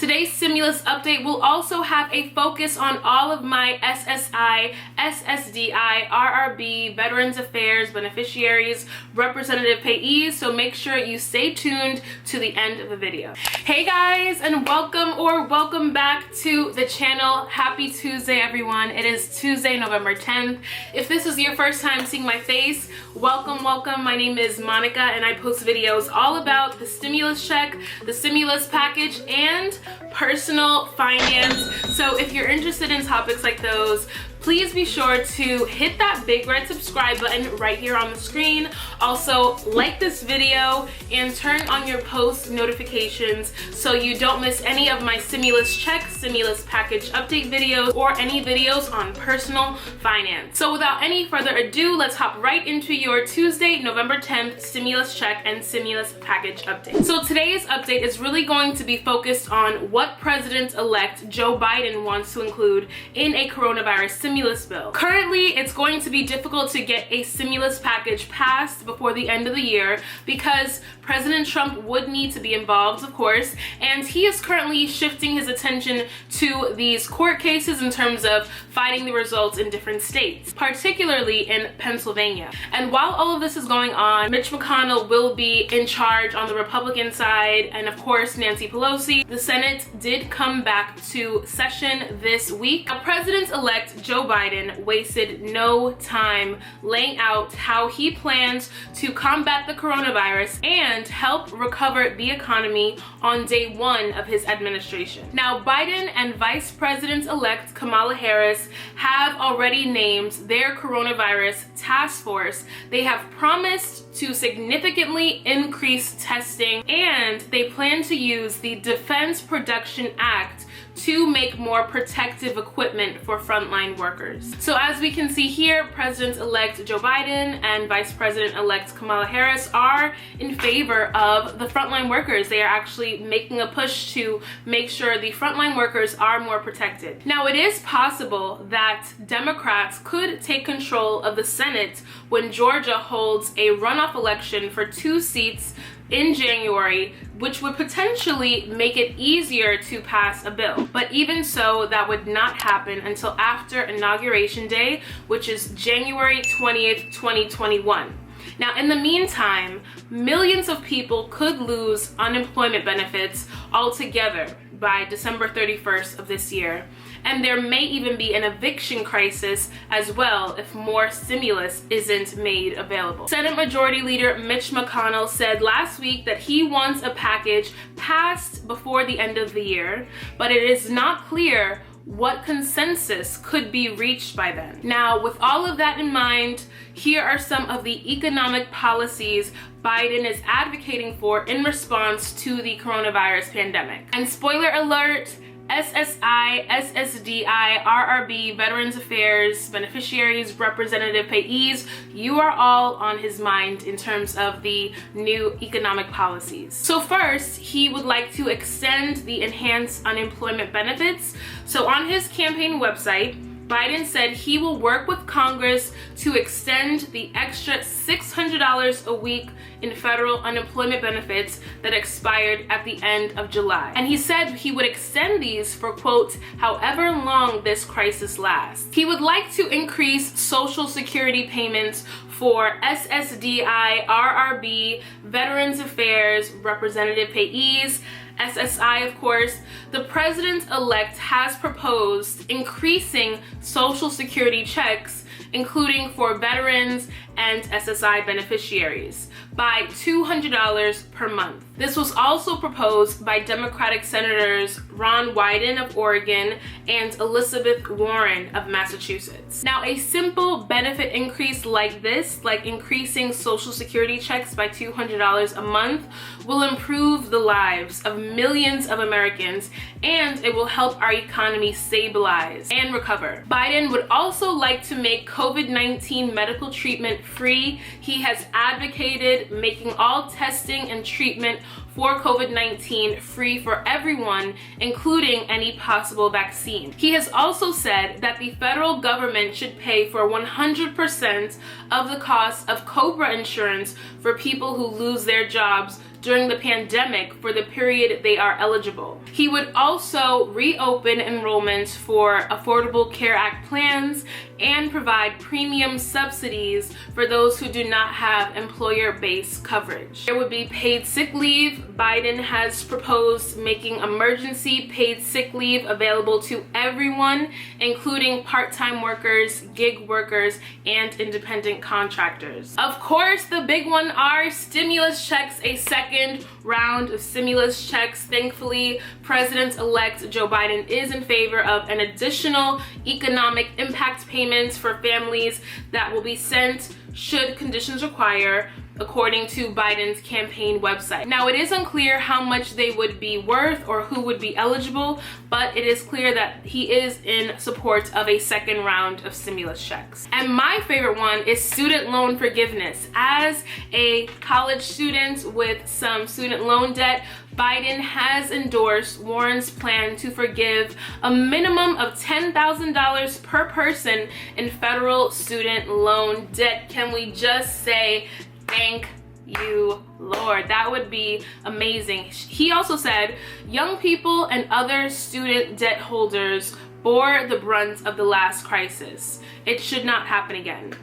Today's stimulus update will also have a focus on all of my SSI, Ssdi, RRB, Veterans Affairs, beneficiaries, representative payees, so make sure you stay tuned to the end of the video. Hey guys, and welcome back to the channel. Happy Tuesday, everyone. It is Tuesday, November 10th. If this is your first time seeing my face, welcome. My name is Monica, and I post videos all about the stimulus check, the stimulus package, and personal finance. So if you're interested in topics like those, please be sure to hit that big red subscribe button right here on the screen. Also, like this video and turn on your post notifications so you don't miss any of my stimulus check, stimulus package update videos, or any videos on personal finance. So without any further ado, let's hop right into your Tuesday, November 10th stimulus check and stimulus package update. So today's update is really going to be focused on what President-elect Joe Biden wants to include in a coronavirus stimulus bill. Currently, it's going to be difficult to get a stimulus package passed before the end of the year because President Trump would need to be involved, of course, and he is currently shifting his attention to these court cases in terms of fighting the results in different states, particularly in Pennsylvania. And while all of this is going on, Mitch McConnell will be in charge on the Republican side, and of course Nancy Pelosi. The Senate did come back to session this week. Now, President-elect Joe Biden wasted no time laying out how he plans to combat the coronavirus and help recover the economy on day one of his administration. Now, Biden and Vice President-elect Kamala Harris have already named their coronavirus task force. They have promised to significantly increase testing, and they plan to use the Defense Production Act to make more protective equipment for frontline workers. So as we can see here, President-elect Joe Biden and Vice President-elect Kamala Harris are in favor of the frontline workers. They are actually making a push to make sure the frontline workers are more protected. Now, it is possible that Democrats could take control of the Senate when Georgia holds a runoff election for 2 seats in January, which would potentially make it easier to pass a bill. But even so, that would not happen until after Inauguration Day, which is January 20th, 2021. Now, in the meantime, millions of people could lose unemployment benefits altogether by December 31st of this year. And there may even be an eviction crisis as well if more stimulus isn't made available. Senate Majority Leader Mitch McConnell said last week that he wants a package passed before the end of the year, but it is not clear what consensus could be reached by then. Now, with all of that in mind, here are some of the economic policies Biden is advocating for in response to the coronavirus pandemic. And spoiler alert, SSI, Ssdi, RRB, Veterans Affairs, beneficiaries, representative payees, you are all on his mind in terms of the new economic policies. So first, he would like to extend the enhanced unemployment benefits. So on his campaign website, Biden said he will work with Congress to extend the extra $600 a week in federal unemployment benefits that expired at the end of July. And he said he would extend these for, quote, however long this crisis lasts. He would like to increase Social Security payments for Ssdi, RRB, Veterans Affairs, representative payees, SSI, of course. The president-elect has proposed increasing Social Security checks, including for veterans and SSI beneficiaries, by $200 per month. This was also proposed by Democratic Senators Ron Wyden of Oregon and Elizabeth Warren of Massachusetts. Now, a simple benefit increase like this, like increasing Social Security checks by $200 a month, will improve the lives of millions of Americans, and it will help our economy stabilize and recover. Biden would also like to make COVID-19 medical treatment free. He has advocated making all testing and treatment for COVID-19 free for everyone, including any possible vaccine. He has also said that the federal government should pay for 100% of the cost of COBRA insurance for people who lose their jobs during the pandemic for the period they are eligible. He would also reopen enrollments for Affordable Care Act plans and provide premium subsidies for those who do not have employer-based coverage. There would be paid sick leave. Biden has proposed making emergency paid sick leave available to everyone, including part-time workers, gig workers, and independent contractors. Of course, the big one are stimulus checks, a second round of stimulus checks. Thankfully, President-elect Joe Biden is in favor of an additional economic impact payments for families that will be sent should conditions require, according to Biden's campaign website. Now, it is unclear how much they would be worth or who would be eligible, but it is clear that he is in support of a second round of stimulus checks. And my favorite one is student loan forgiveness. As a college student with some student loan debt, Biden has endorsed Warren's plan to forgive a minimum of $10,000 per person in federal student loan debt. Can we just say, thank you, Lord? That would be amazing. He also said young people and other student debt holders bore the brunt of the last crisis. It should not happen again.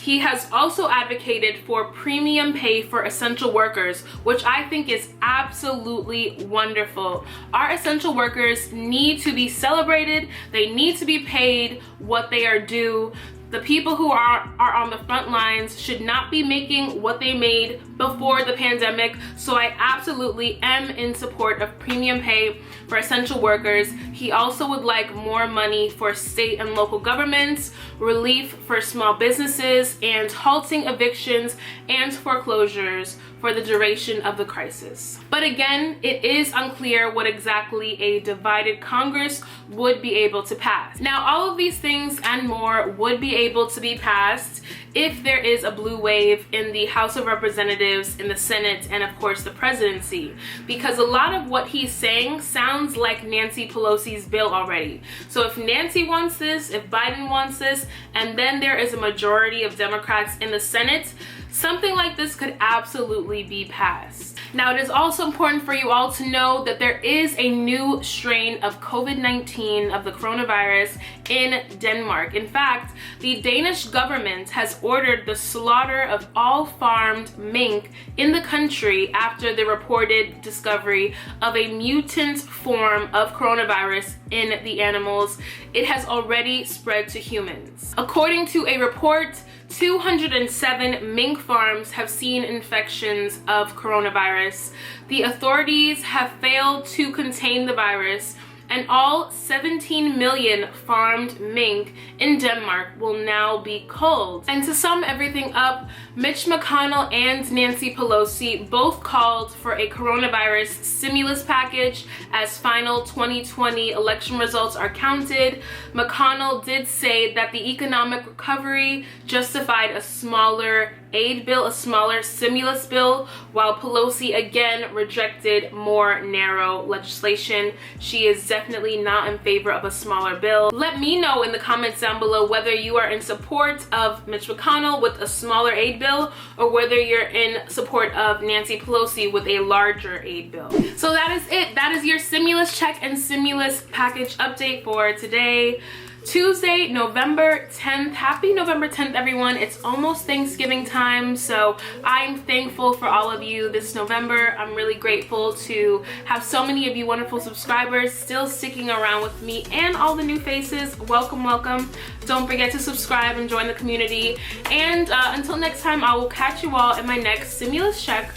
He has also advocated for premium pay for essential workers, which I think is absolutely wonderful. Our essential workers need to be celebrated. They need to be paid what they are due. The people who are on the front lines should not be making what they made before the pandemic. So I absolutely am in support of premium pay for essential workers. He also would like more money for state and local governments, relief for small businesses, and halting evictions and foreclosures for the duration of the crisis. But again, it is unclear what exactly a divided Congress would be able to pass. Now, all of these things and more would be able to be passed if there is a blue wave in the House of Representatives, in the Senate, and of course the presidency, because a lot of what he's saying sounds like Nancy Pelosi's bill already. So if Nancy wants this, if Biden wants this, and then there is a majority of Democrats in the Senate, something like this could absolutely be passed. Now, it is also important for you all to know that there is a new strain of COVID-19, of the coronavirus, in Denmark. In fact, the Danish government has ordered the slaughter of all farmed mink in the country after the reported discovery of a mutant form of coronavirus in the animals. It has already spread to humans. According to a report, 207 mink farms have seen infections of coronavirus. The authorities have failed to contain the virus, and all 17 million farmed mink in Denmark will now be culled. And to sum everything up, Mitch McConnell and Nancy Pelosi both called for a coronavirus stimulus package as final 2020 election results are counted. McConnell did say that the economic recovery justified a smaller aid bill, a smaller stimulus bill, while Pelosi again rejected more narrow legislation. She is definitely not in favor of a smaller bill. Let me know in the comments down below whether you are in support of Mitch McConnell with a smaller aid bill or whether you're in support of Nancy Pelosi with a larger aid bill. So that is it. That is your stimulus check and stimulus package update for today, Tuesday, November 10th. Happy November 10th, everyone. It's almost Thanksgiving time, so I'm thankful for all of you this November. I'm really grateful to have so many of you wonderful subscribers still sticking around with me, and all the new faces. Welcome, welcome. Don't forget to subscribe and join the community. And until next time, I will catch you all in my next stimulus check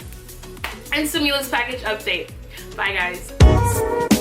and stimulus package update. Bye, guys.